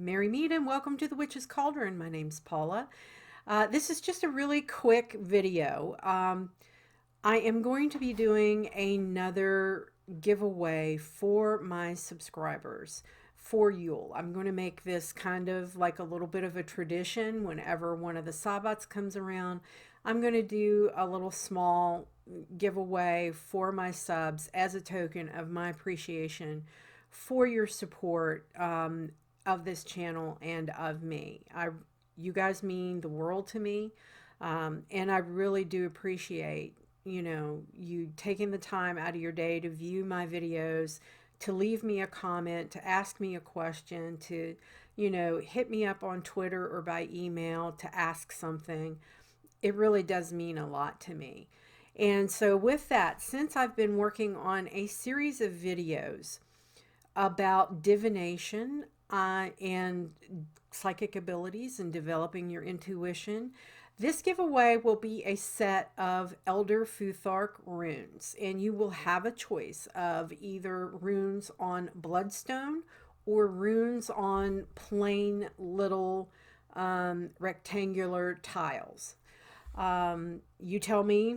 Merry meet and welcome to the Witch's Cauldron. My name's Paula. This is just a really quick video. I am going to be doing another giveaway for my subscribers for Yule. I'm going to make this kind of like a little bit of a tradition. Whenever one of the Sabbats comes around, I'm going to do a little small giveaway for my subs as a token of my appreciation for your support of this channel and of me. You guys mean the world to me, and I really do appreciate you taking the time out of your day to view my videos, to leave me a comment, to ask me a question, to hit me up on Twitter or by email to ask something. It really does mean a lot to me. And so with that, since I've been working on a series of videos about divination and psychic abilities and developing your intuition, this giveaway will be a set of Elder Futhark runes, and you will have a choice of either runes on bloodstone or runes on plain little rectangular tiles. You tell me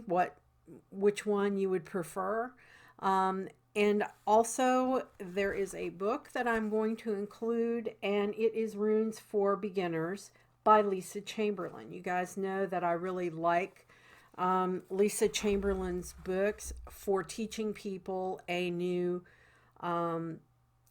which one you would prefer. And also, there is a book that I'm going to include, and it is Runes for Beginners by Lisa Chamberlain. You guys know that I really like Lisa Chamberlain's books for teaching people a new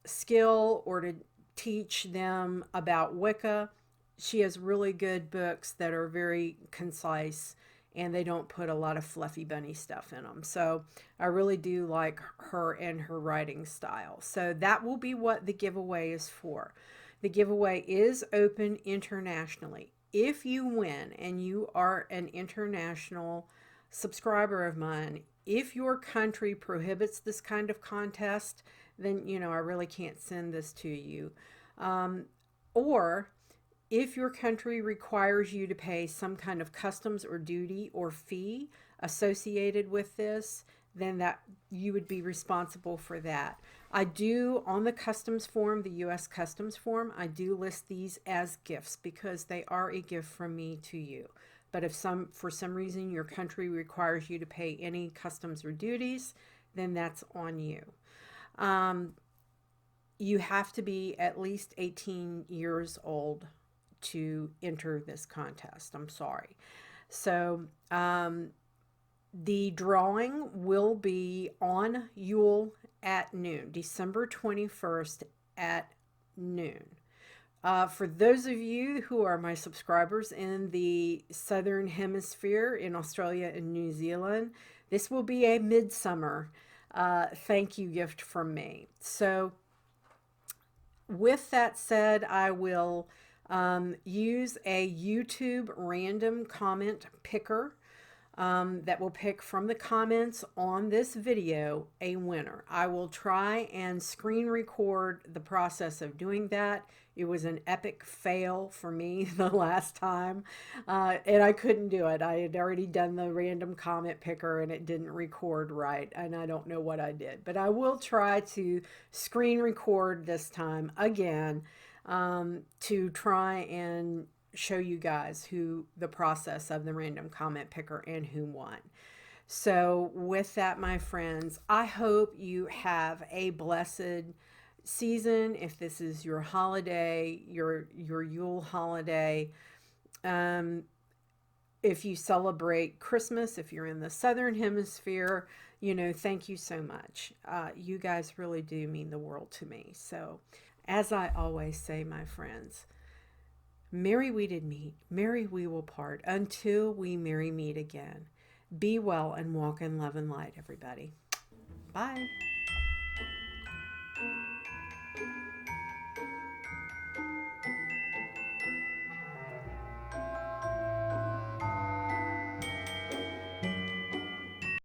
skill or to teach them about Wicca. She has really good books that are very concise, and they don't put a lot of fluffy bunny stuff in them. So I really do like her and her writing style. So that will be what the giveaway is for. The giveaway is open internationally. If you win and you are an international subscriber of mine, if your country prohibits this kind of contest, then I really can't send this to you. Or if your country requires you to pay some kind of customs or duty or fee associated with this, then that you would be responsible for that. I do, on the customs form, the U.S. customs form, I do list these as gifts because they are a gift from me to you. But if for some reason your country requires you to pay any customs or duties, then that's on you. You have to be at least 18 years old to enter this contest. I'm sorry. So the drawing will be on Yule at noon, December 21st at noon. For those of you who are my subscribers in the Southern Hemisphere, in Australia and New Zealand, this will be a midsummer thank you gift from me. So with that said, I will use a YouTube random comment picker that will pick from the comments on this video a winner. I will try and screen record the process of doing that. It was an epic fail for me the last time, and I couldn't do it. I had already done the random comment picker and it didn't record right, and I don't know what I did. But I will try to screen record this time again to try and show you guys the process of the random comment picker and who won. So with that, my friends, I hope you have a blessed season. If this is your holiday, your Yule holiday, if you celebrate Christmas, if you're in the Southern Hemisphere, thank you so much. You guys really do mean the world to me. So as I always say, my friends, merry we did meet, merry we will part, until we merry meet again. Be well and walk in love and light, everybody. Bye.